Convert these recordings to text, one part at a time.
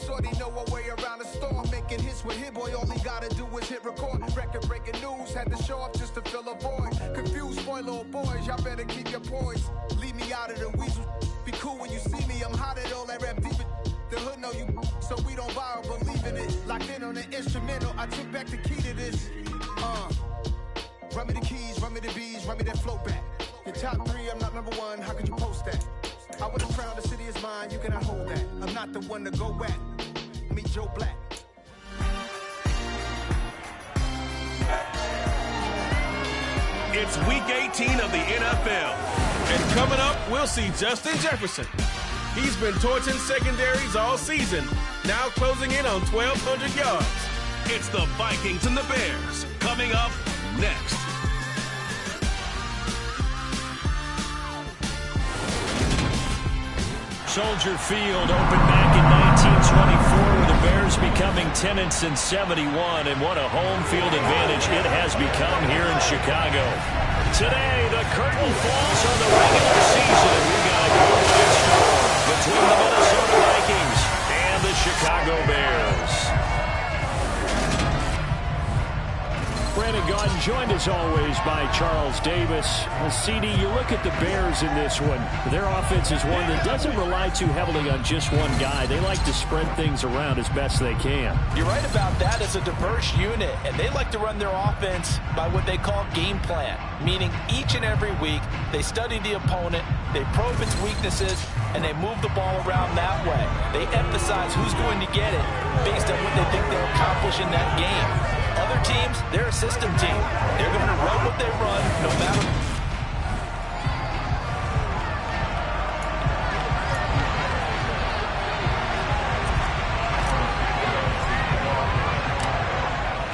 shorty know a way around the storm. Making hits with Hit Boy, all he gotta do is hit record. Record breaking news, had to show up just to fill a void. Confused boy, little boys, y'all better keep your poise. Leave me out of the weasel. Be cool when you see me, I'm hot at all that rap deep. The hood know you, so we don't borrow, believe in it. Locked in on the instrumental, I took back the key to this. Run me the keys, run me the bees, run me that flow back. Your top 3, I'm not number 1, how could you post that? I would have crowned the city is mine, you cannot hold that. I'm not the one to go back. Meet Joe Black. It's week 18 of the NFL. And coming up, we'll see Justin Jefferson. He's been torching secondaries all season, now closing in on 1,200 yards. It's the Vikings and the Bears coming up next. Soldier Field opened back in 1924 with the Bears becoming 10-71, and what a home field advantage it has become here in Chicago. Today, the curtain falls on the regular season. We got a good storm between the Minnesota Vikings and the Chicago Bears. Brandon Gaudin joined as always by Charles Davis. Well, CD, you look at the Bears in this one. Their offense is one that doesn't rely too heavily on just one guy. They like to spread things around as best they can. You're right about that. It's a diverse unit, and they like to run their offense by what they call game plan, meaning each and every week they study the opponent, they probe its weaknesses, and they move the ball around that way. They emphasize who's going to get it based on what they think they'll accomplish in that game. Other teams, they're a system team. They're going to run what they run no matter.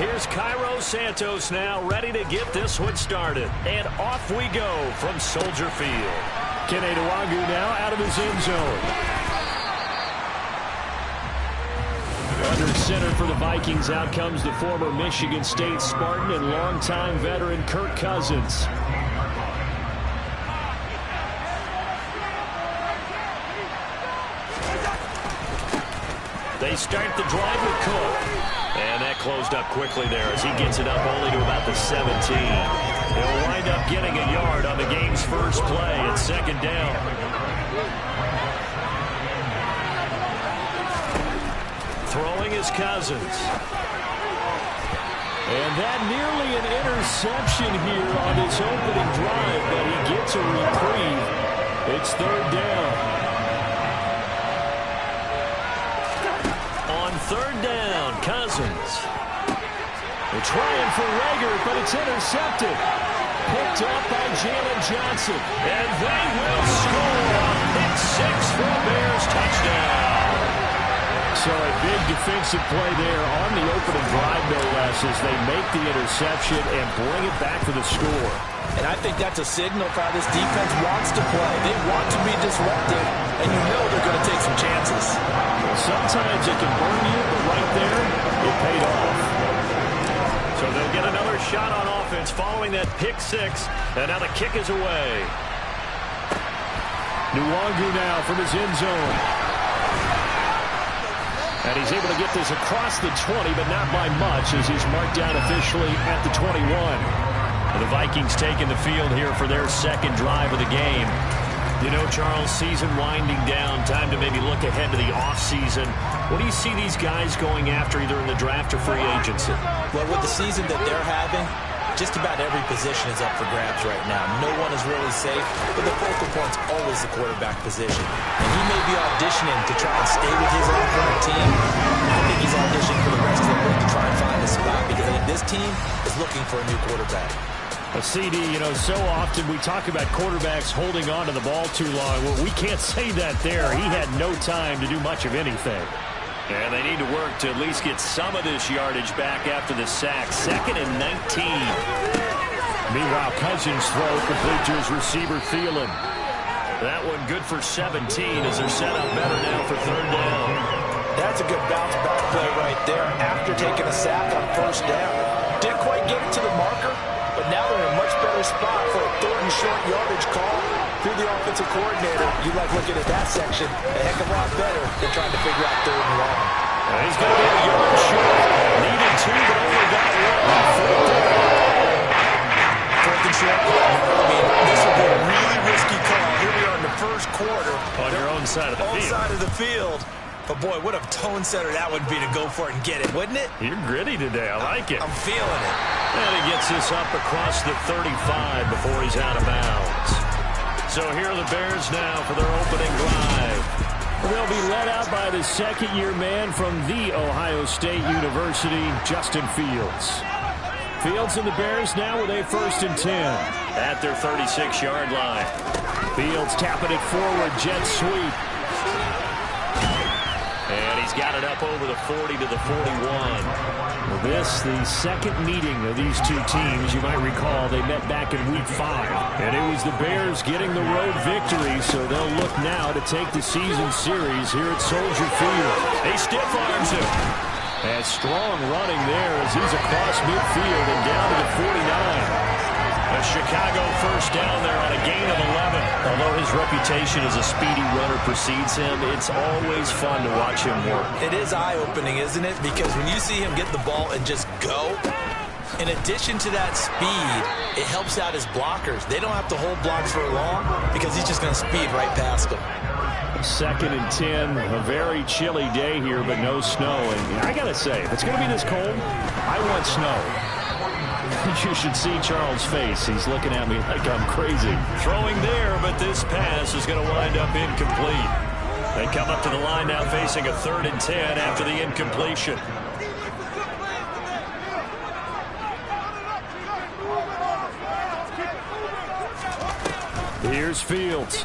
Here's Cairo Santos now ready to get this one started. And off we go from Soldier Field. Kene Nwangwu now out of his end zone. Under center for the Vikings, out comes the former Michigan State Spartan and longtime veteran Kirk Cousins. They start the drive with Cook. And that closed up quickly there as he gets it up only to about the 17. He'll wind up getting a yard on the game's first play at second down. Throwing his Cousins. And that nearly an interception here on his opening drive, but he gets a reprieve. It's third down. On third down, Cousins. They're trying for Reagor, but it's intercepted. Picked up by Jalen Johnson. And they will score. Pick 6 for a Bears touchdown. So a big defensive play there on the opening drive, no less, as they make the interception and bring it back to the score. And I think that's a signal for how this defense wants to play. They want to be disruptive, and you know they're going to take some chances. Well, sometimes it can burn you, but right there, it paid off. So they'll get another shot on offense following that pick 6, and now the kick is away. Nwangwu now from his end zone. And he's able to get this across the 20, but not by much, as he's marked down officially at the 21. And the Vikings taking the field here for their second drive of the game. You know, Charles, season winding down, time to maybe look ahead to the offseason. What do you see these guys going after, either in the draft or free agency? Well, with the season that they're having, just about every position is up for grabs right now. No one is really safe, but the focal point's always the quarterback position. And he may be auditioning to try and stay with his own current team. I think he's auditioning for the rest of the league to try and find a spot, because I think this team is looking for a new quarterback. A CD, you know, so often we talk about quarterbacks holding on to the ball too long. Well, we can't say that there. He had no time to do much of anything. And they need to work to at least get some of this yardage back after the sack. 2nd and 19. Meanwhile, Cousins throw complete to his receiver, Thielen. That one good for 17 as they're set up better now for third down. That's a good bounce back play right there after taking a sack on first down. Didn't quite get it to the marker, but now they're in a much better spot for a third and short yardage call. Through the offensive coordinator, you like looking at that section a heck of a lot better than trying to figure out third and long. He's going to be a yard short. Needed 2, but only got 1. Fourth and short. I mean, this will be a really risky call. Here we are in the first quarter. On your own side of the field. Side of the field. But, boy, what a tone setter that would be to go for it and get it, wouldn't it? You're gritty today. I like it. I'm feeling it. And he gets this up across the 35 before he's out of bounds. So here are the Bears now for their opening drive. They'll be led out by the second-year man from The Ohio State University, Justin Fields. Fields and the Bears now with a 1st and 10 at their 36-yard line. Fields tapping it forward, jet sweep. And he's got it up over the 40 to the 41. Well, this, the second meeting of these two teams. You might recall they met back in Week 5. And it was the Bears getting the road victory, so they'll look now to take the season series here at Soldier Field. He stiff arms him. And strong running there as he's across midfield and down to the 49. A Chicago first down there on a gain of 11. Although his reputation as a speedy runner precedes him, it's always fun to watch him work. It is eye-opening, isn't it? Because when you see him get the ball and just go, in addition to that speed, it helps out his blockers. They don't have to hold blocks for long because he's just going to speed right past them. 2nd and 10, a very chilly day here, but no snow. And I got to say, if it's going to be this cold, I want snow. You should see Charles' face. He's looking at me like I'm crazy. Throwing there, but this pass is going to wind up incomplete. They come up to the line now facing a 3rd and 10 after the incompletion. Here's Fields.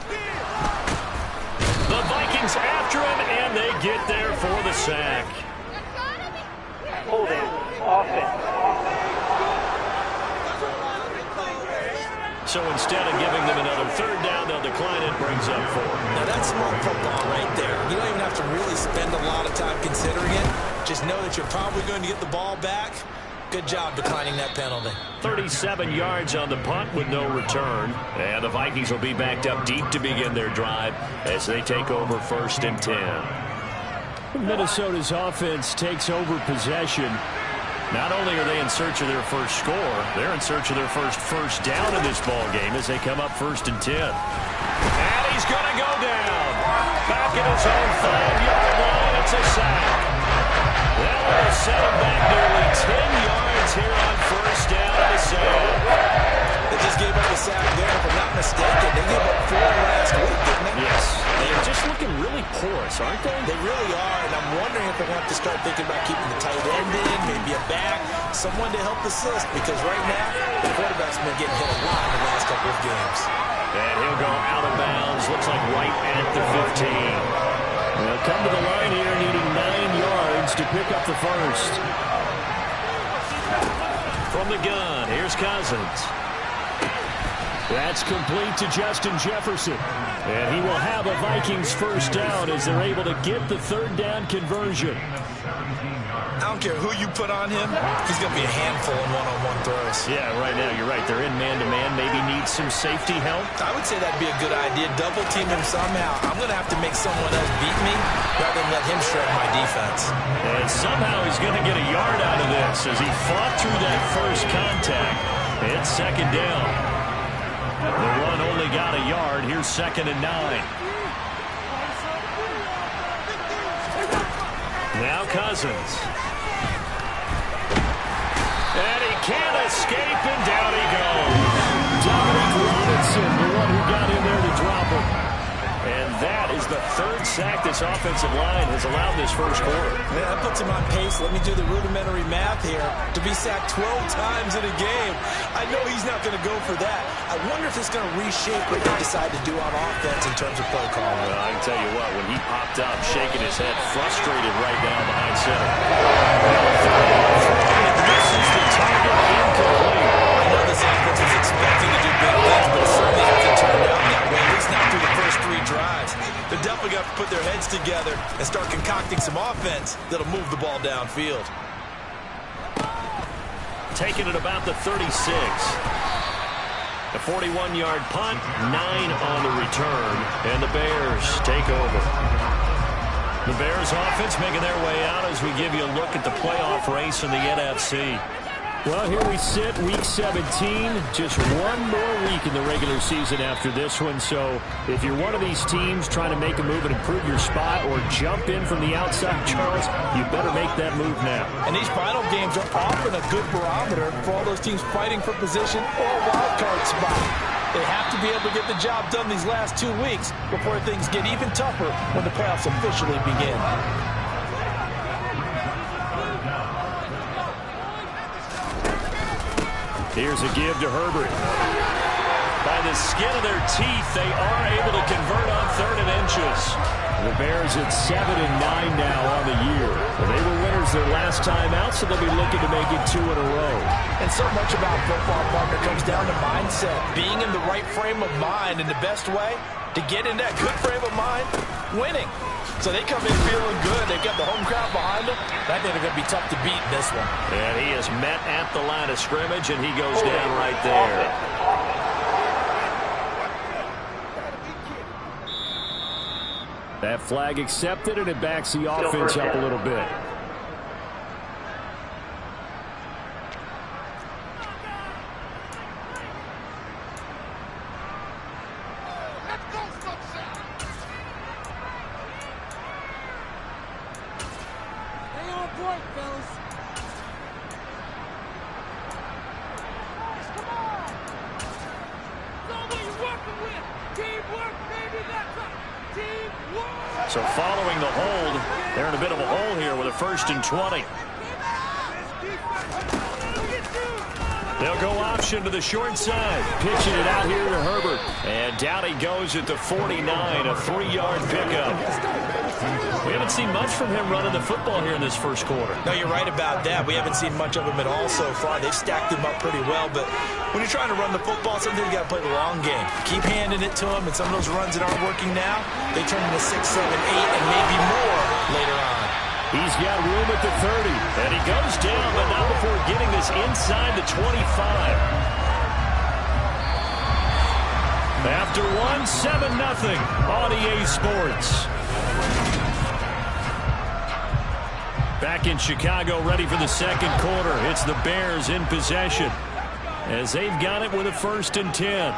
The Vikings after him, and they get there for the sack. Holding offense. So instead of giving them another 3rd down, they'll decline it, brings up 4. Now that's smart football right there. You don't even have to really spend a lot of time considering it. Just know that you're probably going to get the ball back. Good job declining that penalty. 37 yards on the punt with no return. And the Vikings will be backed up deep to begin their drive as they take over 1st and 10. Minnesota's offense takes over possession. Not only are they in search of their first score, they're in search of their first down in this ball game as they come up 1st and 10. And he's going to go down. Back at his own 5-yard line. It's a sack. That will set him back nearly 10 yards here on 1st down and a sack. They just gave up a sack there, if I'm not mistaken. They gave up 4 last week, didn't they? Yes. They're just looking really porous, aren't they? They really are, and I'm wondering if they're going to have to start thinking about keeping the tight end in, maybe a back, someone to help assist, because right now, the quarterback's been getting hit a lot in the last couple of games. And he'll go out of bounds, looks like right at the 15. They'll come to the line here needing 9 yards to pick up the first. From the gun, here's Cousins. That's complete to Justin Jefferson. And he will have a Vikings first down as they're able to get the 3rd down conversion. I don't care who you put on him, he's going to be a handful in one-on-one throws. Yeah, right now, you're right. They're in man-to-man, maybe needs some safety help. I would say that'd be a good idea. Double team him somehow. I'm going to have to make someone else beat me rather than let him shred my defense. And somehow he's going to get a yard out of this as he fought through that first contact. It's 2nd down. The run only got a yard. Here's 2nd and 9. Now Cousins. And he can't escape, and down he goes. Dominic Robinson, the one who got in there to drop him. And that is the 3rd sack this offensive line has allowed this first quarter. Yeah, that puts him on pace. Let me do the rudimentary math here. To be sacked 12 times in a game, I know he's not going to go for that. I wonder if it's going to reshape what they decide to do on offense in terms of play calling. Well, I can tell you what, when he popped up, shaking his head, frustrated right down behind center. This is the target incomplete. I know this offense was expecting to do big things, but it certainly hasn't turned out that way, at least not through the first 3 drives. They're definitely going to put their heads together and start concocting some offense that'll move the ball downfield. Taking it about the 36. A 41-yard punt, 9 on the return, and the Bears take over. The Bears offense making their way out as we give you a look at the playoff race in the NFC. Well, here we sit, Week 17. Just one more week in the regular season after this one. So if you're one of these teams trying to make a move and improve your spot or jump in from the outside, Charles, you better make that move now. And these final games are often a good barometer for all those teams fighting for position or a wild card spot. They have to be able to get the job done these last 2 weeks before things get even tougher when the playoffs officially begin. Here's a give to Herbert. By the skin of their teeth, they are able to convert on 3rd and inches. The Bears at 7-9 now on the year. Well, they were winners their last time out, so they'll be looking to make it 2 in a row. And so much about football, partner, comes down to mindset. Being in the right frame of mind, and the best way to get in that good frame of mind, winning. So they come in feeling good. They've got the home crowd behind them. I think they're going to be tough to beat in this one. And he is met at the line of scrimmage, and he goes down right there. That flag accepted, and it backs the offense up a little bit. So following the hold, they're in a bit of a hole here with a 1st and 20. They'll go option to the short side. Pitching it out here to Herbert. And down he goes at the 49, a 3-yard pickup. We haven't seen much from him running the football here in this first quarter. No, you're right about that. We haven't seen much of him at all so far. They've stacked him up pretty well, but when you're trying to run the football, sometimes you got to play the long game. Keep handing it to him, and some of those runs that aren't working now, they turn into 6, 7, 8, and maybe more later on. He's got room at the 30. And he goes down, but not before getting this inside the 25. After one, 7-0 on EA Sports. Back in Chicago, ready for the second quarter. It's the Bears in possession as they've got it with a 1st and 10.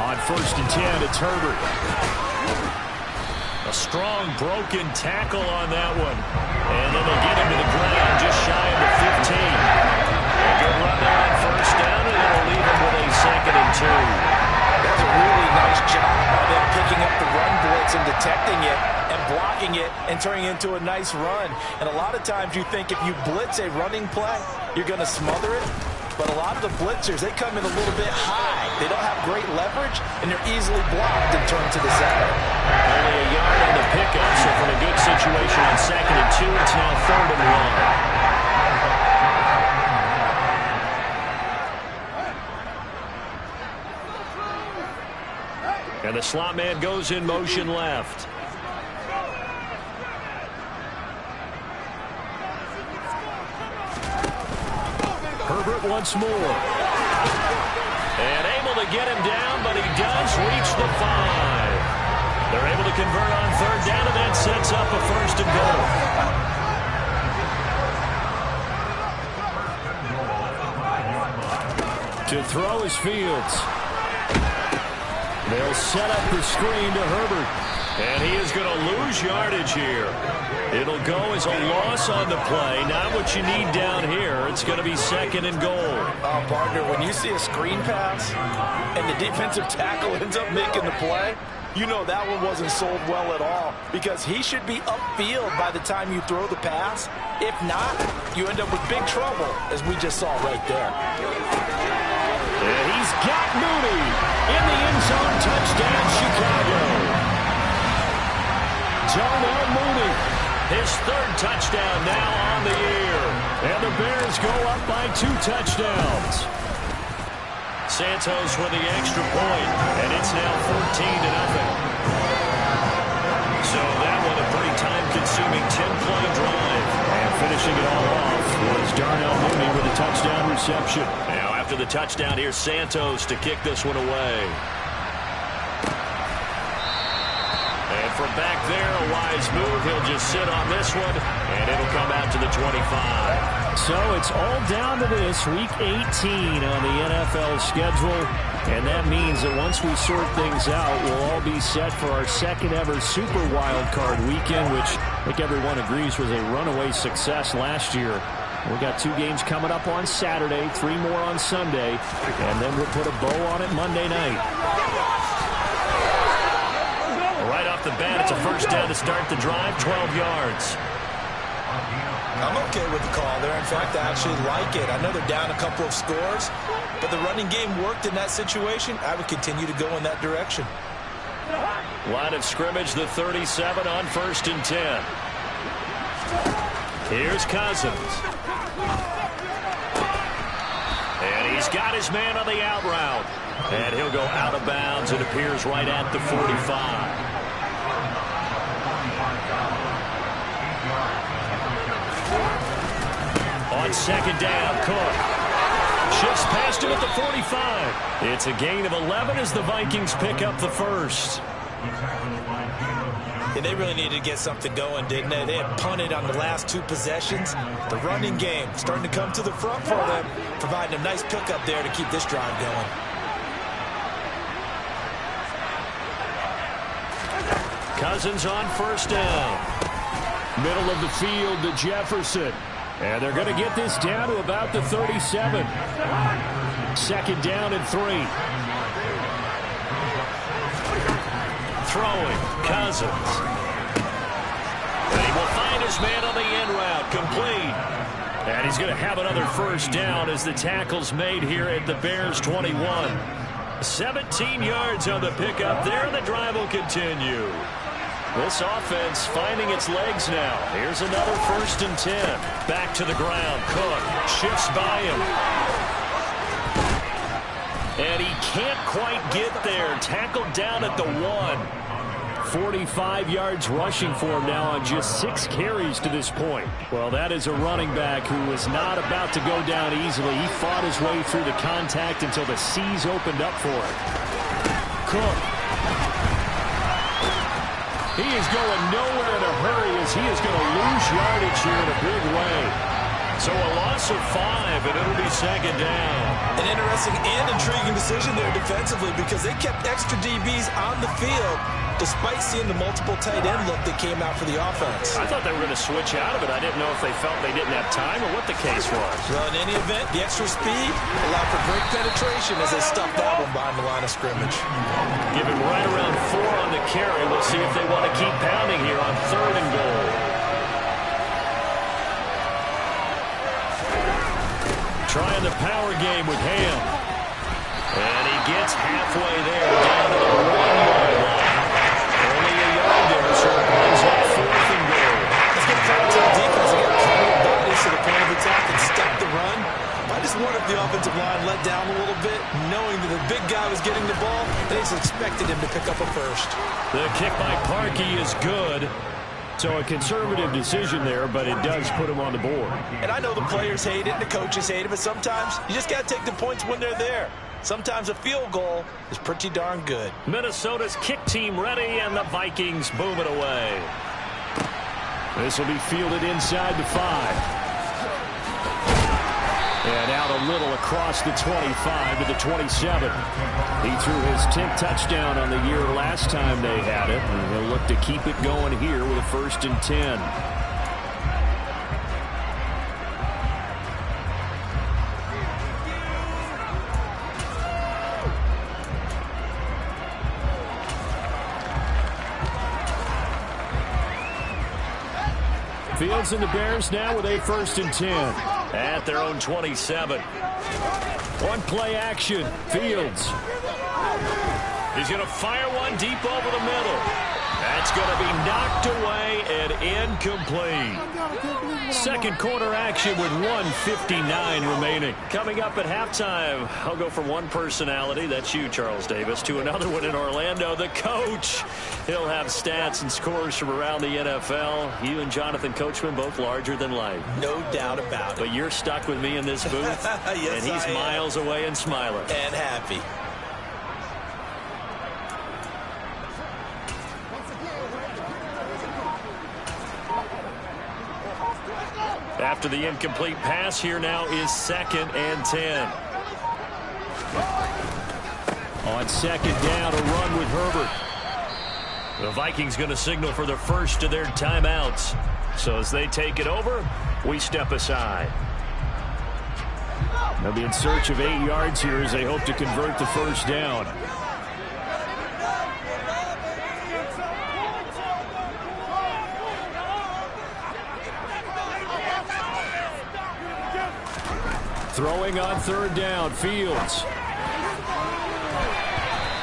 On 1st and 10, it's Herbert. A strong broken tackle on that one. And then they get him to the ground just shy of the 15. A good run there on 1st down, and it'll leave him with a 2nd and 2. That's a really nice job by them picking up the run blitz and detecting it and blocking it and turning it into a nice run. And a lot of times you think if you blitz a running play, you're going to smother it. But a lot of the blitzers, they come in a little bit high. They don't have great leverage, and they're easily blocked and turned to the side. Only a yard on the pickup, so from a good situation on 2nd and 2, it's now 3rd and 1. And the slot man goes in motion left. Herbert once more. And able to get him down, but he does reach the 5. They're able to convert on 3rd down, and that sets up a 1st and goal. To throw is Fields. They'll set up the screen to Herbert. And he is going to lose yardage here. It'll go as a loss on the play. Not what you need down here. It's going to be 2nd and goal. Oh, partner, when you see a screen pass and the defensive tackle ends up making the play, you know that one wasn't sold well at all, because he should be upfield by the time you throw the pass. If not, you end up with big trouble, as we just saw right there. And he's got Mooney in the end zone. Touchdown, Chicago. Darnell Mooney, his 3rd touchdown now on the year. And the Bears go up by 2 touchdowns. Santos with the extra point, and it's now 14-0. So that one a pretty time-consuming 10-play drive. And finishing it all off was Darnell Mooney with a touchdown reception. Now After the touchdown, here's Santos to kick this one away. And from back there, a wise move. He'll just sit on this one, and it'll come out to the 25. So it's all down to this, Week 18 on the NFL schedule. And that means that once we sort things out, we'll all be set for our second-ever Super Wild Card weekend, which I think everyone agrees was a runaway success last year. We've got 2 games coming up on Saturday, 3 more on Sunday, and then we'll put a bow on it Monday night. Right off the bat, it's a first down to start the drive, 12 yards. I'm okay with the call there. In fact, I actually like it. I know they're down a couple of scores, but the running game worked in that situation. I would continue to go in that direction. Line of scrimmage, the 37 on 1st and 10. Here's Cousins. And he's got his man on the out route. And he'll go out of bounds. It appears right at the 45. On second down, Cook shifts past him at the 45. It's a gain of 11 as the Vikings pick up the first. Yeah, they really needed to get something going, didn't they? They had punted on the last 2 possessions. The running game starting to come to the front for them, providing a nice pickup there to keep this drive going. Cousins on first down. Middle of the field to Jefferson. And they're going to get this down to about the 37. Second down and 3. Throwing, Cousins. And he will find his man on the end route, complete. And he's going to have another first down as the tackle's made here at the Bears 21. 17 yards on the pickup there, and the drive will continue. This offense finding its legs now. Here's another 1st and 10. Back to the ground. Cook shifts by him. And he can't quite get there. Tackled down at the 1. 45 yards rushing for him now on just 6 carries to this point. Well, that is a running back who was not about to go down easily. He fought his way through the contact until the seas opened up for him. Cook. He is going nowhere in a hurry as he is going to lose yardage here in a big way. So a loss of 5, and it'll be second down. An interesting and intriguing decision there defensively because they kept extra DBs on the field despite seeing the multiple tight end look that came out for the offense. I thought they were going to switch out of it. I didn't know if they felt they didn't have time or what the case was. Well, in any event, the extra speed allowed for great penetration as they stuffed that one behind the line of scrimmage. Give him right around 4 on the carry. We'll see if they want to keep pounding here on 3rd and goal. Trying the power game with Ham. And he gets halfway there down to the 1-yard line. Only a yard there, so it brings up 4th and goal. Let's get back to the defense. They got plenty of bodies to the point of attack and stop the run. I just wonder if the offensive line let down a little bit, knowing that the big guy was getting the ball. They just expected him to pick up a first. The kick by Parkey is good. So a conservative decision there, but it does put him on the board. And I know the players hate it and the coaches hate it, but sometimes you just got to take the points when they're there. Sometimes a field goal is pretty darn good. Minnesota's kick team ready, and the Vikings boom it away. This will be fielded inside the 5. And out a little across the 25 to the 27. He threw his 10th touchdown on the year last time they had it. And they'll look to keep it going here with a 1st and 10. Fields and the Bears now with a 1st and 10. At their own 27. On play action, Fields. He's going to fire one deep over the middle. That's going to be knocked away and incomplete. Second quarter action with 1:59 remaining. Coming up at halftime, I'll go from one personality, that's you, Charles Davis, to another one in Orlando, the coach. He'll have stats and scores from around the NFL. You and Jonathan Coachman both larger than life. No doubt about it. But you're stuck with me in this booth, yes, and he's miles away and smiling. And happy. After the incomplete pass, here now is 2nd and 10. On 2nd down, a run with Herbert. The Vikings going to signal for the first of their timeouts. So as they take it over, we step aside. They'll be in search of 8 yards here as they hope to convert the first down. Throwing on 3rd down, Fields.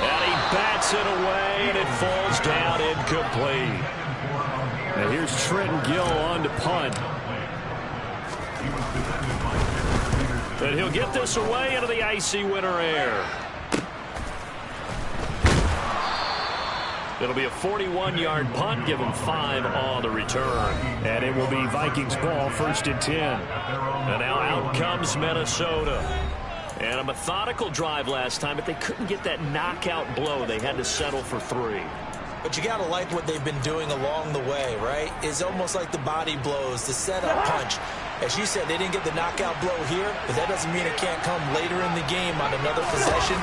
And he bats it away, and it falls down incomplete. And here's Trenton Gill on to punt. And he'll get this away into the icy winter air. It'll be a 41-yard punt, give him 5 on the return. And it will be Vikings ball, 1st and 10. And now out comes Minnesota. And a methodical drive last time, but they couldn't get that knockout blow. They had to settle for 3. But you got to like what they've been doing along the way, right? It's almost like the body blows, the setup punch. As you said, they didn't get the knockout blow here, but that doesn't mean it can't come later in the game on another possession.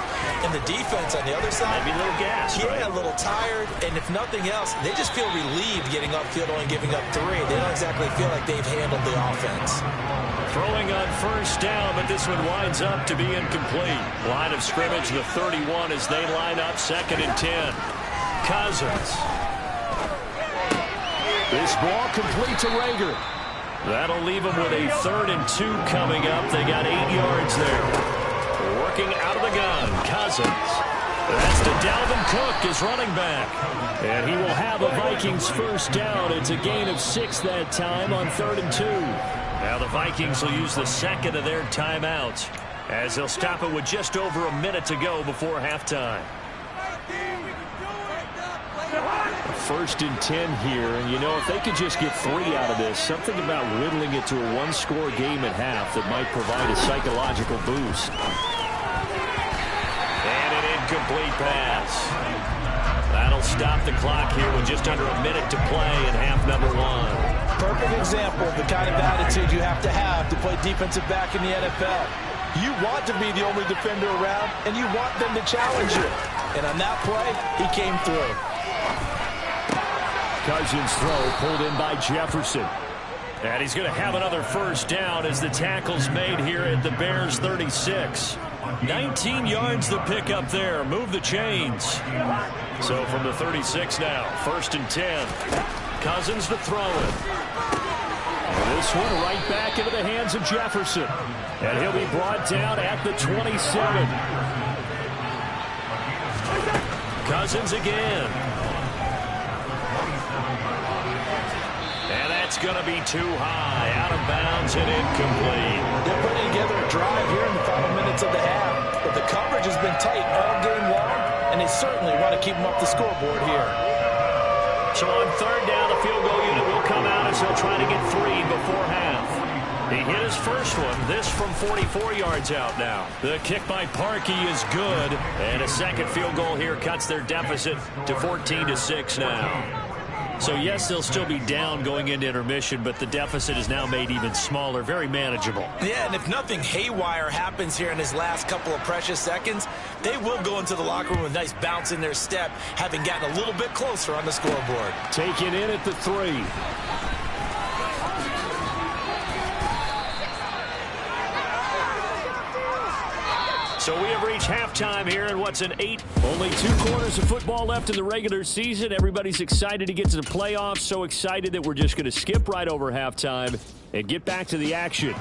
And the defense on the other side, maybe a little gas, yeah, a little tired. And if nothing else, they just feel relieved getting upfield only giving up 3. They don't exactly feel like they've handled the offense. Throwing on 1st down, but this one winds up to be incomplete. Line of scrimmage, the 31, as they line up 2nd and 10. Cousins. This ball complete to Rager. That'll leave them with a 3rd and 2 coming up. They got 8 yards there. Working out of the gun, Cousins. That's to Dalvin Cook, his running back. And he will have a Vikings first down. It's a gain of 6 that time on 3rd and 2. Now the Vikings will use the 2nd of their timeouts as they'll stop it with just over a minute to go before halftime. 1st and 10 here, and you know, if they could just get 3 out of this, something about whittling it to a 1-score game at half that might provide a psychological boost. And an incomplete pass. That'll stop the clock here with just under a minute to play in half number 1. Perfect example of the kind of attitude you have to play defensive back in the NFL. You want to be the only defender around, and you want them to challenge you. And on that play, he came through. Cousins throw pulled in by Jefferson. And he's going to have another first down as the tackle's made here at the Bears 36. 19 yards the pick up there. Move the chains. So from the 36 now, 1st and 10. Cousins to throw it. And this one right back into the hands of Jefferson. And he'll be brought down at the 27. Cousins again. And that's going to be too high. Out of bounds and incomplete. They're putting together a drive here in the final minutes of the half. But the coverage has been tight all game long, and they certainly want to keep them up the scoreboard here. So on 3rd down, the field goal unit will come out as they'll try to get 3 before half. He hit his first one. This from 44 yards out now. The kick by Parkey is good. And a second field goal here cuts their deficit to 14-6 now. So, yes, they'll still be down going into intermission, but the deficit is now made even smaller, very manageable. Yeah, and if nothing haywire happens here in his last couple of precious seconds, they will go into the locker room with a nice bounce in their step, having gotten a little bit closer on the scoreboard. Taken in at the 3. So we have reached halftime here in what's an 8. Only 2 quarters of football left in the regular season. Everybody's excited to get to the playoffs. So excited that we're just going to skip right over halftime and get back to the action.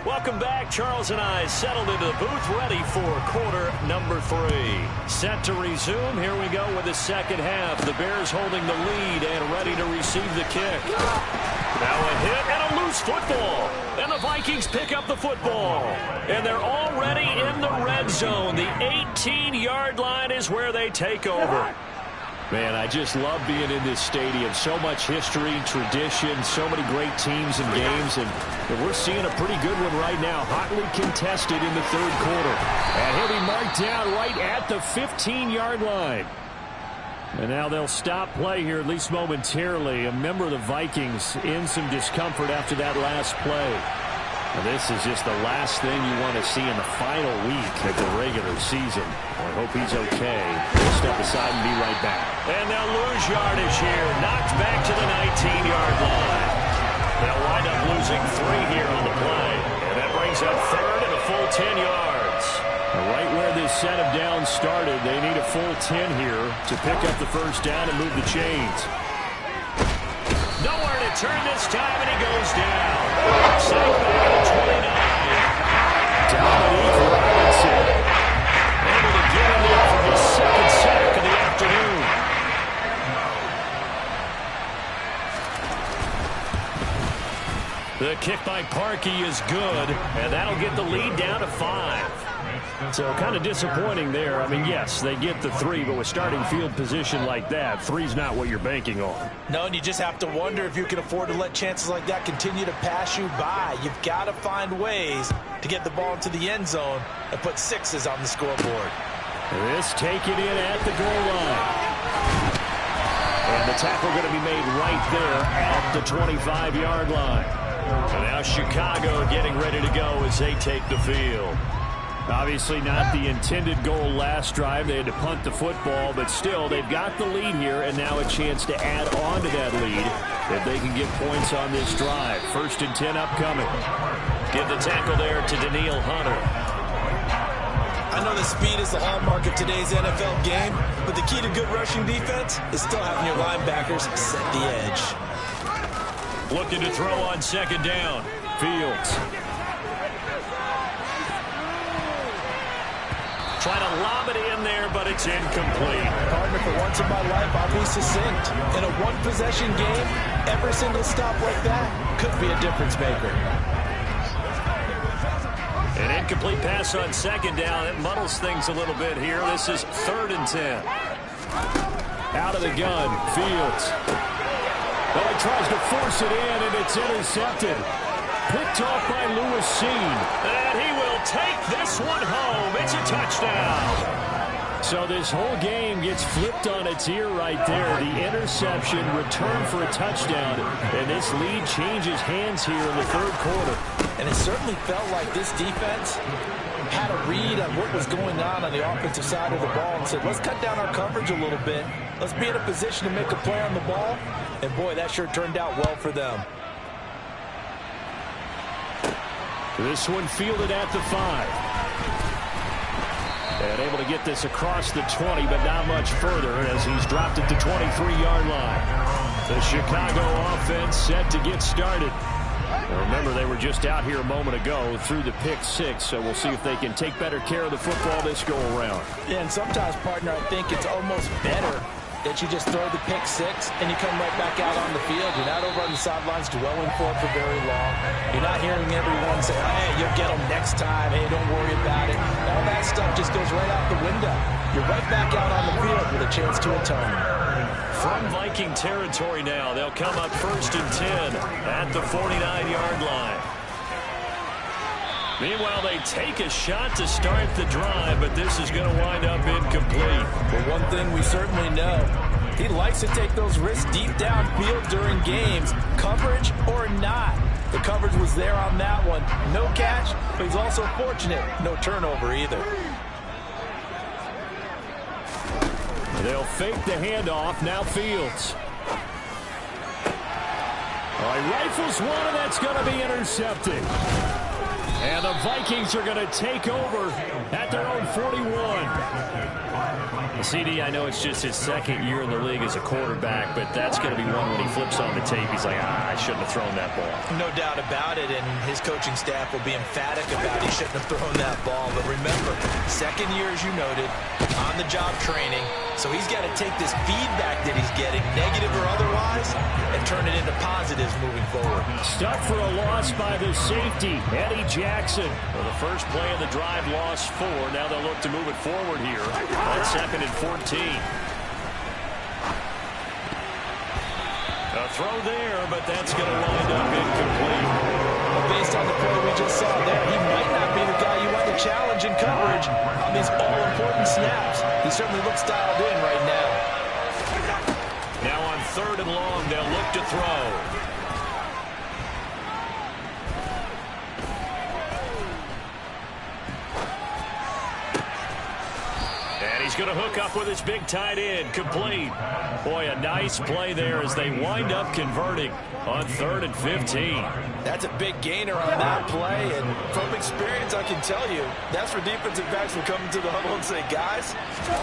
Welcome back. Charles and I settled into the booth, ready for quarter number 3. Set to resume. Here we go with the second half. The Bears holding the lead and ready to receive the kick. Now a hit and a loose football. And the Vikings pick up the football. And they're already in the red zone. The 18-yard line is where they take over. Man, I just love being in this stadium. So much history, tradition, so many great teams and games. And we're seeing a pretty good one right now. Hotly contested in the third quarter. And he'll be marked down right at the 15-yard line. And now they'll stop play here, at least momentarily. A member of the Vikings in some discomfort after that last play. Now this is just the last thing you want to see in the final week of the regular season. I hope he's okay. We'll step aside and be right back. And they'll lose yardage here. Knocked back to the 19-yard line. They'll wind up losing 3 here on the play. And that brings up third and a full 10 yards. Right where this set of downs started, they need a full 10 here to pick up the first down and move the chains. Nowhere to turn this time, and he goes down. Sacked back at 29. Dominique Robinson able to get in there for his second sack of the afternoon. The kick by Parkey is good, and that'll get the lead down to 5. So kind of disappointing there. I mean, yes, they get the 3, but with starting field position like that, 3's not what you're banking on. No, and you just have to wonder if you can afford to let chances like that continue to pass you by. You've got to find ways to get the ball into the end zone and put 6s on the scoreboard. This taken in at the goal line. And the tackle going to be made right there at the 25-yard line. So now Chicago getting ready to go as they take the field. Obviously not the intended goal last drive. They had to punt the football, but still they've got the lead here and now a chance to add on to that lead if they can get points on this drive. 1st and 10 upcoming. Give the tackle there to Danielle Hunter. I know the speed is the hallmark of today's NFL game, but the key to good rushing defense is still having your linebackers set the edge. Looking to throw on second down. Fields. Trying to lob it in there, but it's incomplete. Partner, for once in my life, I'll be succinct. In a one-possession game, every single stop like that could be a difference maker. An incomplete pass on second down. It muddles things a little bit here. This is 3rd and 10. Out of the gun, Fields. Well, he tries to force it in, and it's intercepted. Picked off by Lewis Cine. And he will take this one home. It's a touchdown. So this whole game gets flipped on its ear right there. The interception, return for a touchdown. And this lead changes hands here in the third quarter. And it certainly felt like this defense had a read on what was going on the offensive side of the ball and said, let's cut down our coverage a little bit. Let's be in a position to make a play on the ball. And boy, that sure turned out well for them. This one fielded at the 5. And able to get this across the 20, but not much further as he's dropped at the 23-yard line. The Chicago offense set to get started. Now remember, they were just out here a moment ago through the pick 6, so we'll see if they can take better care of the football this go-around. Yeah, and sometimes, partner, I think it's almost better that you just throw the pick 6 and you come right back out on the field. You're not over on the sidelines dwelling for it for very long. You're not hearing everyone say, hey, you'll get them next time. Hey, don't worry about it. All that stuff just goes right out the window. You're right back out on the field with a chance to atone. From Viking territory now, they'll come up 1st and 10 at the 49-yard line. Meanwhile, they take a shot to start the drive, but this is going to wind up incomplete. But one thing we certainly know, he likes to take those risks deep downfield during games, coverage or not. The coverage was there on that one. No catch, but he's also fortunate. No turnover either. They'll fake the handoff. Now Fields. He rifles one, and that's going to be intercepted. And the Vikings are going to take over at their own 41. CD, I know it's just his second year in the league as a quarterback, but that's going to be one when he flips on the tape. He's like, I shouldn't have thrown that ball. No doubt about it, and his coaching staff will be emphatic about he shouldn't have thrown that ball. But remember, second year, as you noted, on-the-job training, so he's got to take this feedback that he's getting, negative or otherwise, and turn it into positives moving forward. Stuck for a loss by the safety, Eddie Jackson. Well, the first play of the drive lost 4. Now they'll look to move it forward here on 2nd and 14. A throw there, but that's going to wind up incomplete. Well, based on the play we just saw there, he might not be the guy you want to challenge in coverage on these all-important snaps. He certainly looks dialed in right now. Now on 3rd and long, they'll look to throw. He's going to hook up with his big tight end, complete. Boy, a nice play there as they wind up converting on 3rd and 15. That's a big gainer on that play, and from experience, I can tell you, that's where defensive backs will come into the huddle and say, guys,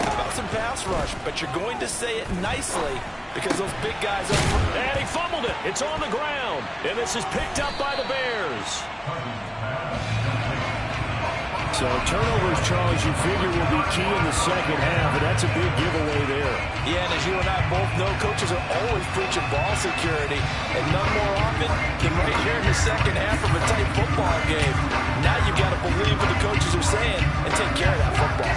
how about some pass rush? But you're going to say it nicely because those big guys are... And he fumbled it. It's on the ground, and this is picked up by the Bears. So turnovers, Charles, you figure will be key in the second half, and that's a big giveaway there. Yeah, and as you and I both know, coaches are always preaching ball security, and none more often than right here in the second half of a tight football game. Now you've got to believe what the coaches are saying and take care of that football.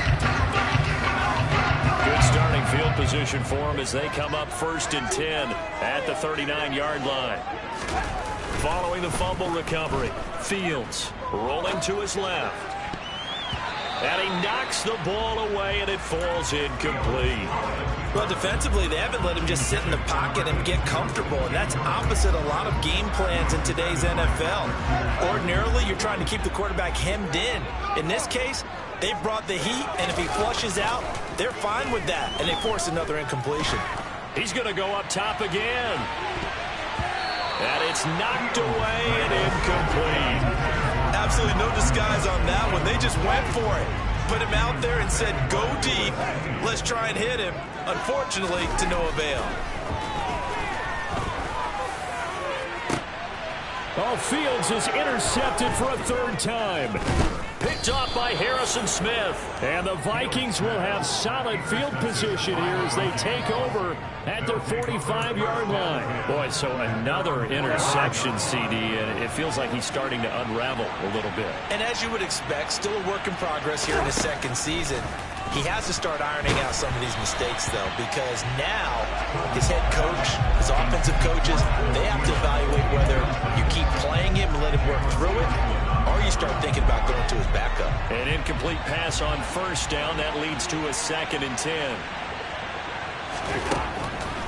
Good starting field position for them as they come up 1st and 10 at the 39-yard line. Following the fumble recovery, Fields rolling to his left. And he knocks the ball away, and it falls incomplete. Well, defensively, they haven't let him just sit in the pocket and get comfortable, and that's opposite a lot of game plans in today's NFL. Ordinarily, you're trying to keep the quarterback hemmed in. In this case, they brought the heat, and if he flushes out, they're fine with that, and they force another incompletion. He's going to go up top again. And it's knocked away and incomplete. Absolutely no disguise on that one. They just went for it. Put him out there and said, go deep. Let's try and hit him. Unfortunately, to no avail. Oh, Fields is intercepted for a 3rd time. Picked off by Harrison Smith. And the Vikings will have solid field position here as they take over at their 45-yard line. Boy, so another interception, CD, and it feels like he's starting to unravel a little bit. And as you would expect, still a work in progress here in his 2nd season. He has to start ironing out some of these mistakes, though, because now his head coach, his offensive coaches, they have to evaluate whether you keep playing him and let him work through it, or you start thinking about going to his backup. An incomplete pass on 1st down. That leads to a 2nd and 10.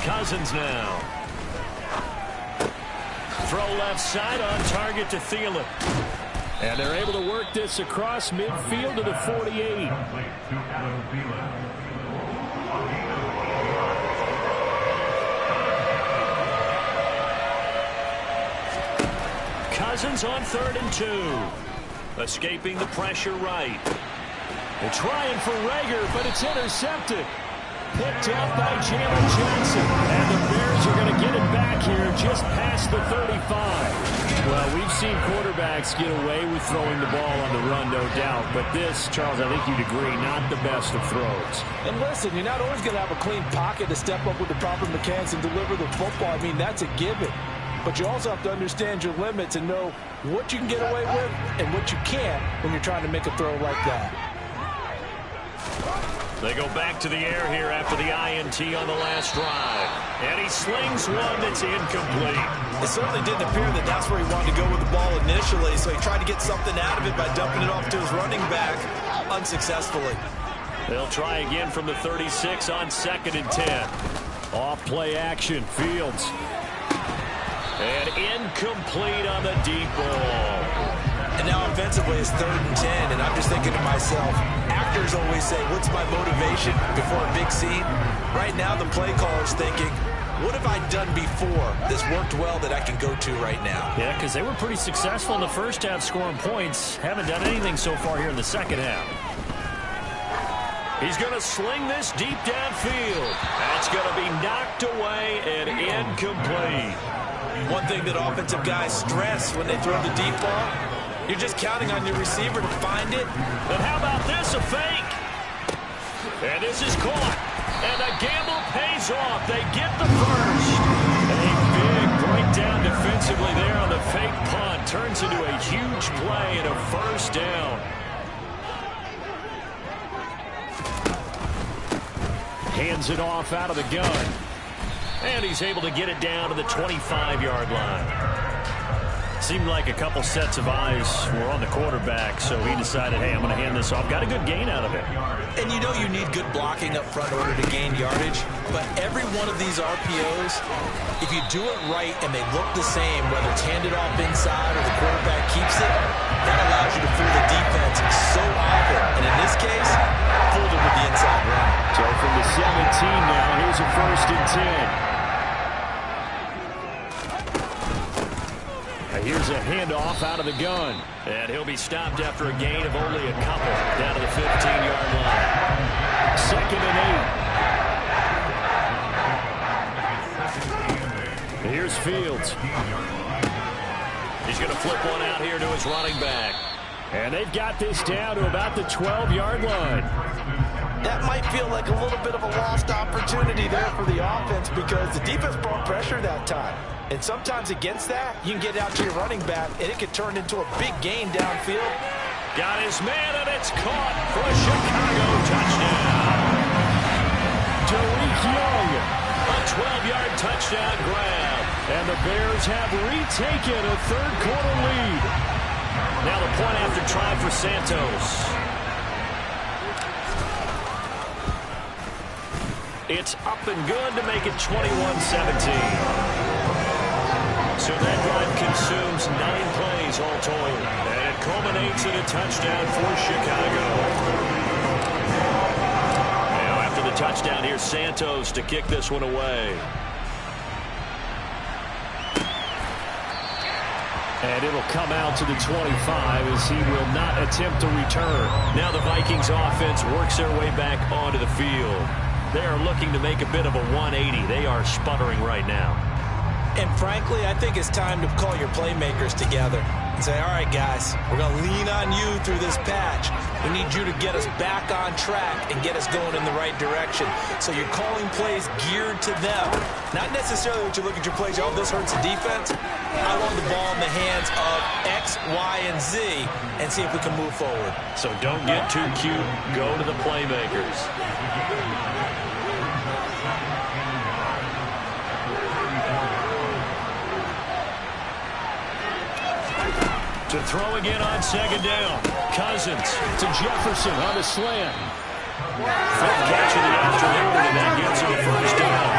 Cousins now. Throw left side on target to Thielen. And they're able to work this across midfield to the 48. Cousins on 3rd and 2. Escaping the pressure right. They're trying for Rager, but it's intercepted. Picked up by Jalen Jackson. And the Bears are going to get it back here just past the 35. Well, we've seen quarterbacks get away with throwing the ball on the run, no doubt. But this, Charles, I think you'd agree, not the best of throws. And listen, you're not always going to have a clean pocket to step up with the proper mechanics and deliver the football. I mean, that's a given. But you also have to understand your limits and know what you can get away with and what you can't when you're trying to make a throw like that. They go back to the air here after the INT on the last drive. And he slings one that's incomplete. It certainly didn't appear that that's where he wanted to go with the ball initially, so he tried to get something out of it by dumping it off to his running back unsuccessfully. They'll try again from the 36 on 2nd and 10. Off play action, Fields. And incomplete on the deep ball. And now offensively it's 3rd and 10, and I'm just thinking to myself, actors always say, what's my motivation before a big scene? Right now the play caller's thinking, what have I done before that's worked well that I can go to right now? Yeah, because they were pretty successful in the first half scoring points. Haven't done anything so far here in the second half. He's going to sling this deep downfield. That's going to be knocked away and incomplete. One thing that offensive guys stress when they throw the deep ball, you're just counting on your receiver to find it. And how about this, a fake? And this is caught. And the gamble pays off. They get the first. A big breakdown defensively there on the fake punt. Turns into a huge play and a first down. Hands it off out of the gun. And he's able to get it down to the 25-yard line. Seemed like a couple sets of eyes were on the quarterback, so he decided, hey, I'm going to hand this off. Got a good gain out of it. And you know you need good blocking up front in order to gain yardage, but every one of these RPOs, if you do it right and they look the same, whether it's handed off inside or the quarterback keeps it, that allows you to fool the defense so often. And in this case, fooled it with the inside run. So from the 17 now, here's a 1st and 10. Here's a handoff out of the gun. And he'll be stopped after a gain of only a couple down to the 15-yard line. 2nd and 8. Here's Fields. He's going to flip one out here to his running back. And they've got this down to about the 12-yard line. That might feel like a little bit of a lost opportunity there for the offense because the defense brought pressure that time. And sometimes against that, you can get out to your running back, and it could turn into a big gain downfield. Got his man, and it's caught for a Chicago touchdown. Derek Young, a 12-yard touchdown grab. And the Bears have retaken a third-quarter lead. Now the point after try for Santos. It's up and good to make it 21-17. So that drive consumes 9 plays all told. And it culminates in a touchdown for Chicago. Now after the touchdown, here's Santos to kick this one away. And it'll come out to the 25 as he will not attempt to return. Now the Vikings offense works their way back onto the field. They are looking to make a bit of a 180. They are sputtering right now. And frankly, I think it's time to call your playmakers together and say, all right, guys, we're going to lean on you through this patch. We need you to get us back on track and get us going in the right direction. So you're calling plays geared to them. Not necessarily what you look at your plays, oh, this hurts the defense. I want the ball in the hands of X, Y, and Z and see if we can move forward. So don't get too cute. Go to the playmakers. To throw again on 2nd down. Cousins to Jefferson on the slant. Fifth catch of the afternoon, and that gets him a 1st down.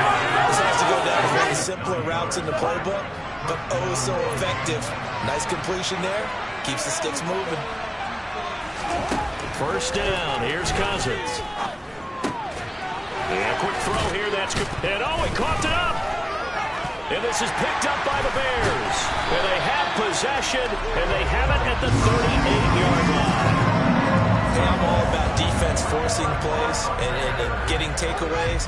This has to go down as one of the simpler routes in the playbook, but oh so effective. Nice completion there. Keeps the sticks moving. 1st down. Here's Cousins. And a quick throw here. That's good. And oh, he coughed it up. And this is picked up by the Bears. And they have possession, and they have it at the 38-yard line. Hey, I'm all about defense forcing plays and getting takeaways.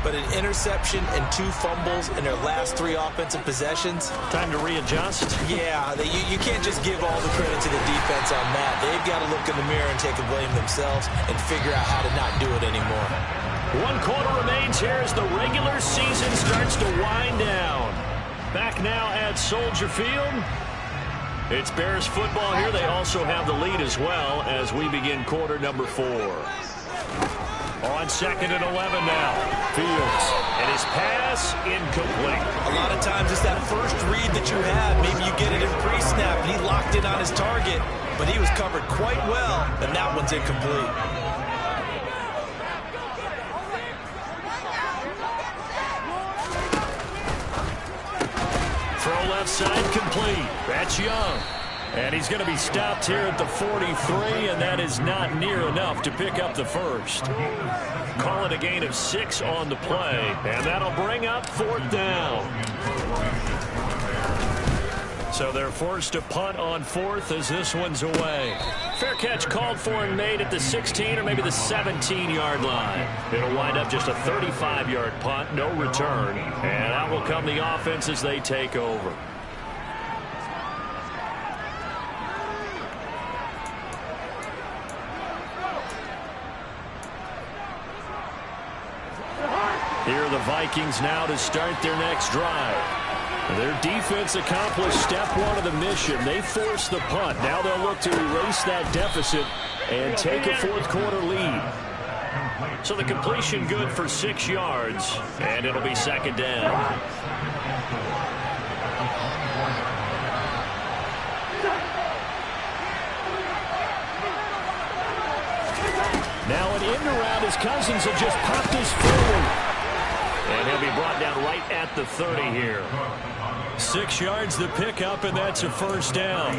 But an interception and 2 fumbles in their last 3 offensive possessions. Time to readjust? Yeah, you can't just give all the credit to the defense on that. They've got to look in the mirror and take the blame themselves and figure out how to not do it anymore. 1 quarter remains here as the regular season starts to wind down. Back now at Soldier Field. It's Bears football here. They also have the lead as well as we begin quarter number 4. On 2nd and 11 now. Fields. And his pass incomplete. A lot of times it's that first read that you have. Maybe you get it in pre-snap and he locked in on his target. But he was covered quite well, and that one's incomplete. Throw left side complete. That's Young. And he's going to be stopped here at the 43, and that is not near enough to pick up the first. Call it a gain of 6 on the play, and that'll bring up 4th down. So they're forced to punt on 4th as this one's away. Fair catch called for and made at the 16 or maybe the 17-yard line. It'll wind up just a 35-yard punt, no return. And out will come the offense as they take over. Here are the Vikings now to start their next drive. Their defense accomplished step 1 of the mission. They forced the punt. Now they'll look to erase that deficit and take a 4th quarter lead. So the completion good for 6 yards, and it'll be 2nd down. Now an end around as Cousins had just popped his forward. And he'll be brought down right at the 30 here. 6 yards the pickup, and that's a 1st down.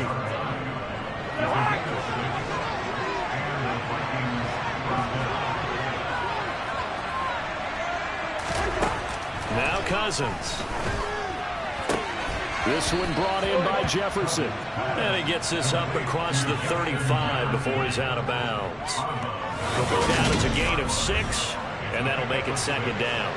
Now Cousins. This one brought in by Jefferson. And he gets this up across the 35 before he's out of bounds. He'll go down as a gain of 6, and that'll make it 2nd down.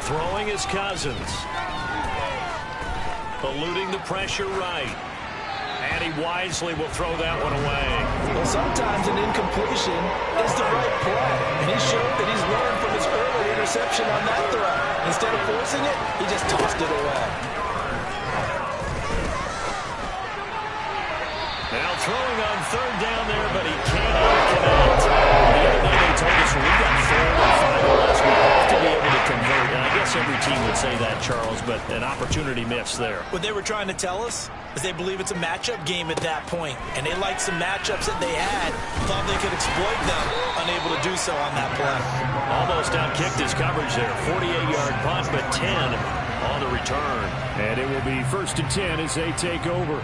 Throwing is Cousins. Eluding the pressure right. And he wisely will throw that one away. Well, sometimes an incompletion is the right play. And he showed that he's learned from his earlier interception on that throw. Instead of forcing it, he just tossed it away. Now throwing on 3rd down there, but he cannot connect. The other day they told us when we got 4th and 5 or less, we have to be able to convert. And I guess every team would say that, Charles, but an opportunity missed there. What they were trying to tell us is they believe it's a matchup game at that point. And they liked some matchups that they had, thought they could exploit them, unable to do so on that play. Almost outkicked his coverage there. 48-yard punt, but 10 on the return. And it will be 1st and 10 as they take over.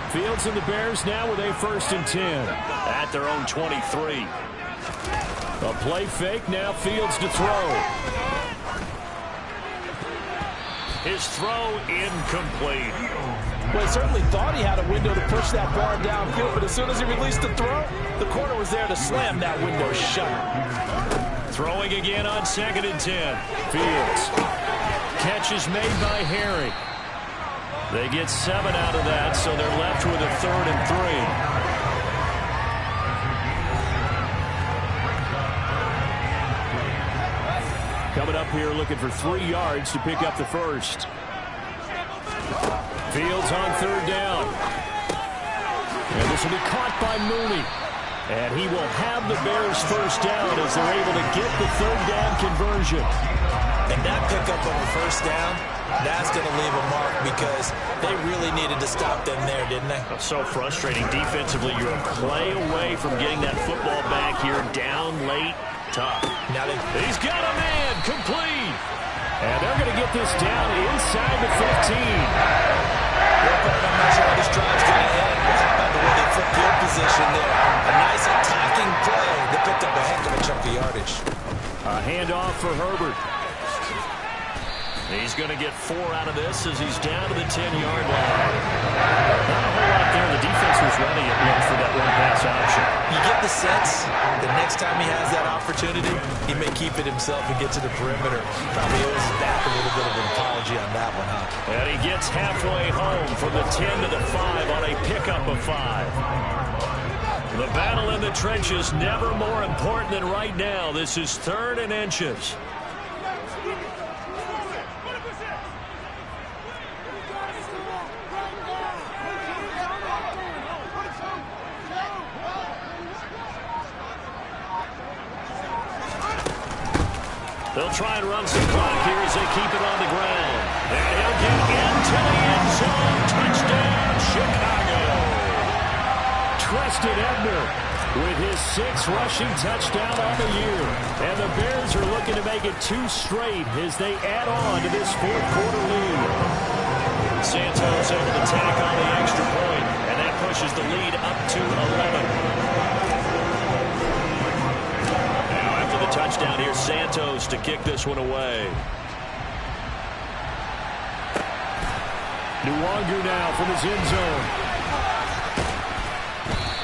Fields and the Bears now with a 1st and 10. At their own 23. A play fake, now Fields to throw. His throw incomplete. Well, he certainly thought he had a window to push that ball downfield, but as soon as he released the throw, the corner was there to slam that window shut. Throwing again on 2nd and 10. Fields. Catch is made by Herring. They get 7 out of that, so they're left with a 3rd and 3. Coming up here looking for 3 yards to pick up the first. Fields on 3rd down. And this will be caught by Mooney. And he will have the Bears 1st down as they're able to get the 3rd down conversion. And that pickup on the 1st down, that's going to leave a mark because they really needed to stop them there, didn't they? So frustrating. Defensively, you're a play away from getting that football back here down late. Tough. Now he's got a man complete. And they're going to get this down inside the 15. I'm not sure how this drive's going to end. How about the way they flip field position there? A nice attacking play. They picked up a heck of a chunk of yardage. A handoff for Herbert. He's going to get 4 out of this as he's down to the 10-yard line. Not a whole lot there. The defense was running it for that run-pass option. You get the sense the next time he has that opportunity, he may keep it himself and get to the perimeter. Probably owes his back a little bit of an apology on that one, huh? And he gets halfway home from the 10 to the 5 on a pickup of 5. The battle in the trenches never more important than right now. This is 3rd and inches. They'll try and run some clock here as they keep it on the ground. And he'll get into the end zone. Touchdown, Chicago. Treston Ebner with his 6th rushing touchdown on the year. And the Bears are looking to make it 2 straight as they add on to this 4th quarter lead. Santos able to tack on the extra point, and that pushes the lead up to 11. Now after the touchdown, here's Santos to kick this one away. Nwangu now from his end zone.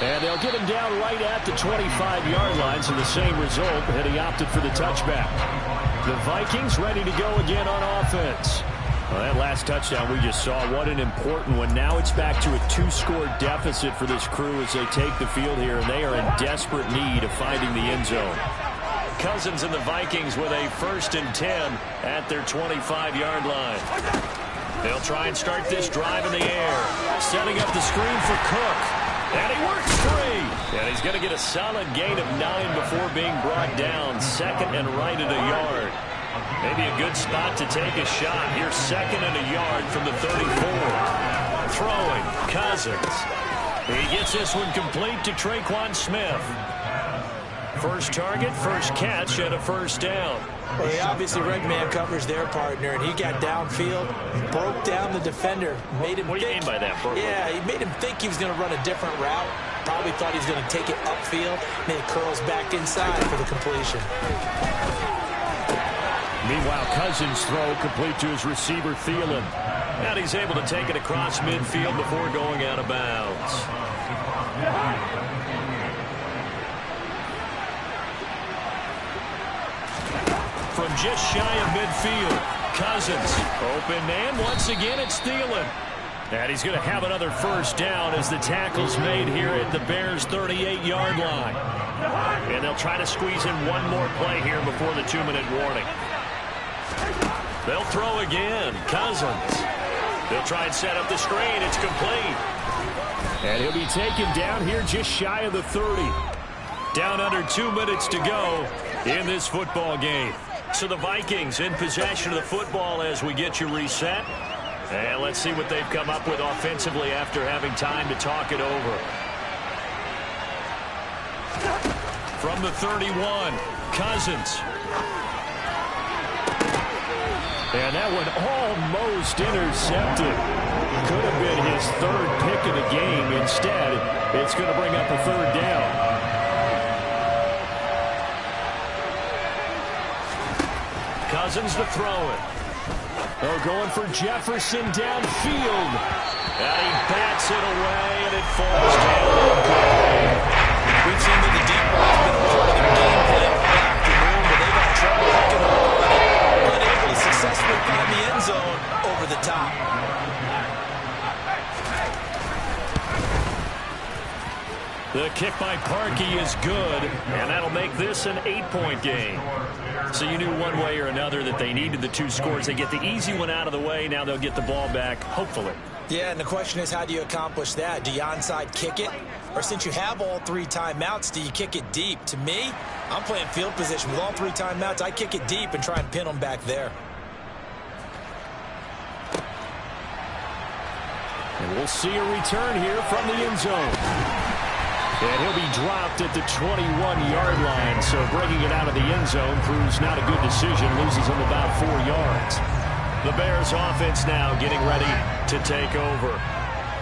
And they'll get him down right at the 25-yard line, so the same result, and he opted for the touchback. The Vikings ready to go again on offense. Well, that last touchdown we just saw, what an important one. Now it's back to a 2-score deficit for this crew as they take the field here, and they are in desperate need of finding the end zone. Cousins and the Vikings with a 1st and 10 at their 25-yard line. They'll try and start this drive in the air, setting up the screen for Cook. And he works free. And he's going to get a solid gain of 9 before being brought down. 2nd and right at a yard. Maybe a good spot to take a shot. Here's 2nd and a yard from the 34. Throwing, Cousins. He gets this one complete to Traquan Smith. First target, first catch, and a 1st down. Well, he obviously read man coverage their partner, and he got downfield, broke down the defender, made him What do you mean by that, Burke? Yeah, he made him think he was going to run a different route. Probably thought he was going to take it upfield, and then it curls back inside for the completion. Meanwhile, Cousins' throw complete to his receiver, Thielen. And he's able to take it across midfield before going out of bounds. From just shy of midfield, Cousins. Open man. Once again, it's Thielen. And he's going to have another 1st down as the tackle's made here at the Bears' 38-yard line. And they'll try to squeeze in one more play here before the 2-minute warning. They'll throw again. Cousins. They'll try and set up the screen. It's complete. And he'll be taken down here just shy of the 30. Down under 2 minutes to go in this football game. So the Vikings in possession of the football as we get you reset. And let's see what they've come up with offensively after having time to talk it over. From the 31, Cousins. And that one almost intercepted. Could have been his 3rd pick of the game. Instead, it's going to bring up a 3rd down. Cousins to throw it. Oh, going for Jefferson downfield. And he bats it away, and it falls down. We've seen that the deep ball has been a part of their game plan all afternoon, but they've had trouble hooking the ball on it. Unable to successfully find the end zone over the top. The kick by Parkey is good, and that'll make this an 8-point game. So you knew one way or another that they needed the 2 scores. They get the easy one out of the way. Now they'll get the ball back, hopefully. Yeah, and the question is, how do you accomplish that? Do you onside kick it? Or since you have all 3 timeouts, do you kick it deep? To me, I'm playing field position. With all 3 timeouts, I kick it deep and try and pin them back there. And we'll see a return here from the end zone. And he'll be dropped at the 21-yard line, so bringing it out of the end zone proves not a good decision, loses him about 4 yards. The Bears offense now getting ready to take over.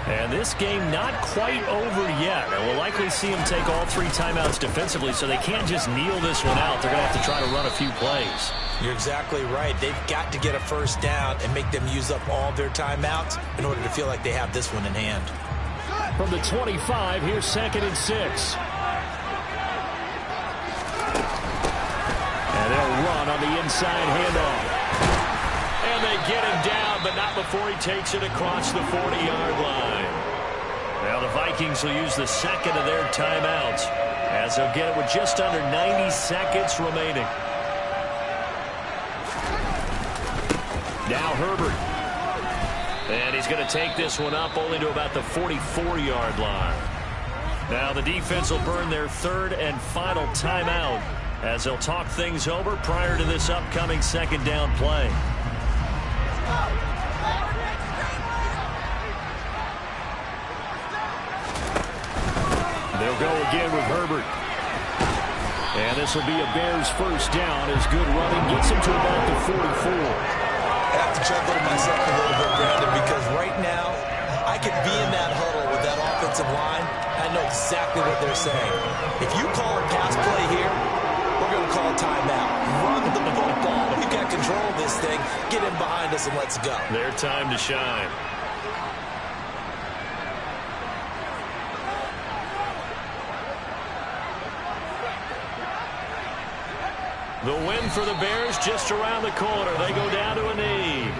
And this game not quite over yet. And we'll likely see him take all 3 timeouts defensively, so they can't just kneel this one out. They're going to have to try to run a few plays. You're exactly right. They've got to get a 1st down and make them use up all their timeouts in order to feel like they have this one in hand. From the 25, here's 2nd and 6. And they'll run on the inside handoff. And they get him down, but not before he takes it across the 40-yard line. Now the Vikings will use the 2nd of their timeouts as they'll get it with just under 90 seconds remaining. Now Herbert. And he's going to take this one up only to about the 44-yard line. Now the defense will burn their 3rd and final timeout as they'll talk things over prior to this upcoming 2nd down play. They'll go again with Herbert. And this will be a Bears first down as good running gets him to about the 44. I have to chuckle to myself a little bit, Brandon, because right now I could be in that huddle with that offensive line. I know exactly what they're saying. If you call a pass play here, we're going to call a timeout. Run the football. We've got control of this thing. Get in behind us and let's go. Their time to shine. The win for the Bears just around the corner. They go down to a knee.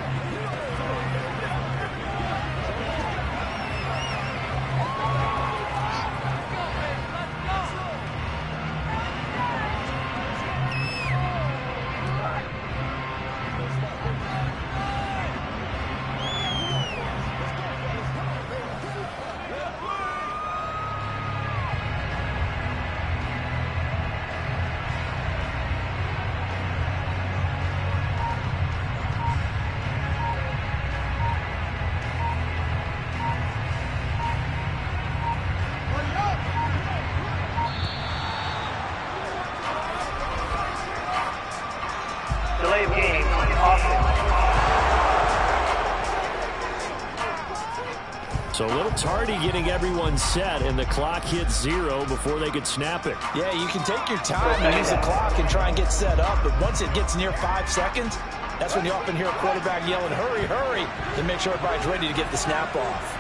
So a little tardy getting everyone set, and the clock hits 0 before they could snap it. Yeah, you can take your time and use the clock and try and get set up, but once it gets near 5 seconds, that's when you often hear a quarterback yelling, hurry, hurry, to make sure everybody's ready to get the snap off.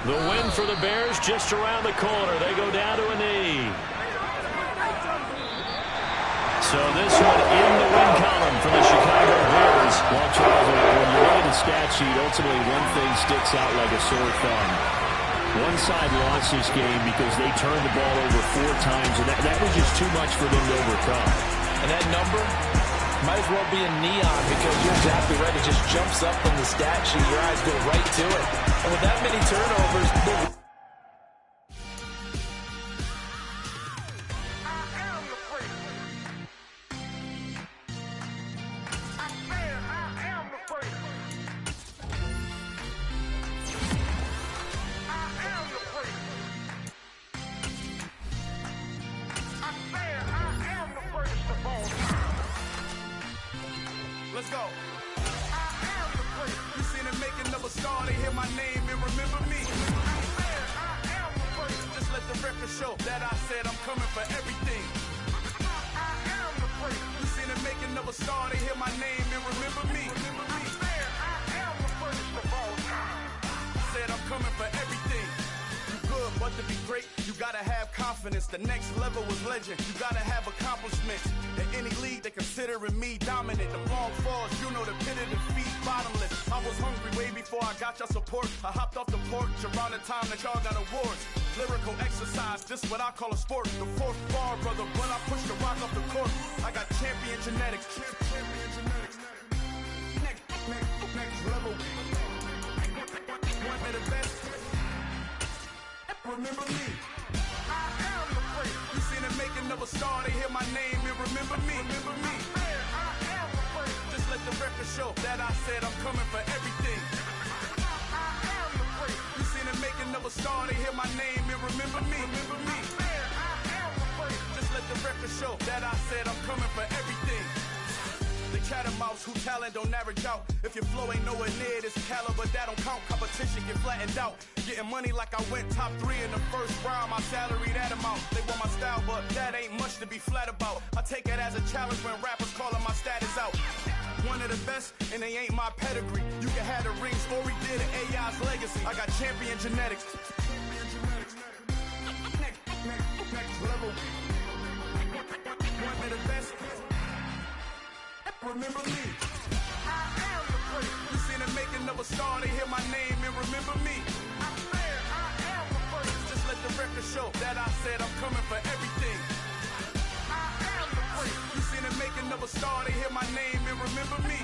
The win for the Bears just around the corner. They go down to a knee. So this one in the win column for the Chicago Bears. Well, Charles, when you look at the stat sheet, ultimately one thing sticks out like a sore thumb. One side lost this game because they turned the ball over 4 times, and that was just too much for them to overcome. And that number might as well be in neon because you're exactly right. It just jumps up on the stat sheet. Your eyes go right to it. And with that many turnovers, Let's go. You seen it making of a star, they hear my name and remember me. Just let the record show that I said I'm coming for everything. You seen it making of a star, they hear my name and remember me. Said I'm coming for everything. You good, but to be great, you gotta have confidence. The next level was legend. You gotta have accomplishments. In any league, they considering me dominant. The long falls, you know the pit of defeat, bottomless. I was hungry way before I got your support. I hopped off the porch around the time that y'all got awards. Lyrical exercise, this what I call a sport. The 4th bar, brother, when I push the rock off the court. I got champion genetics. Next level. One of the best. Remember me. You seen it making of a star, they hear my name and remember me. Just let the record show that I said I'm coming for everything. You seen it making of a star, they hear my name and remember me. Just let the record show that I said I'm coming for everything. The catamounts who talent don't average out. If your flow ain't nowhere near this caliber, that don't count. Competition get flattened out. Getting money like I went top 3 in the first round. My salary that amount. They want my style, but that ain't much to be flat about. I take it as a challenge when rappers calling my status out. One of the best, and they ain't my pedigree. You can have the rings, or we did an AI's legacy. I got champion genetics. Next level. One of the best. Remember me. You seen it making of a star, they hear my name and remember me. Just let the record show that I said I'm coming for everything. You seen it making of a star, they hear my name and remember me.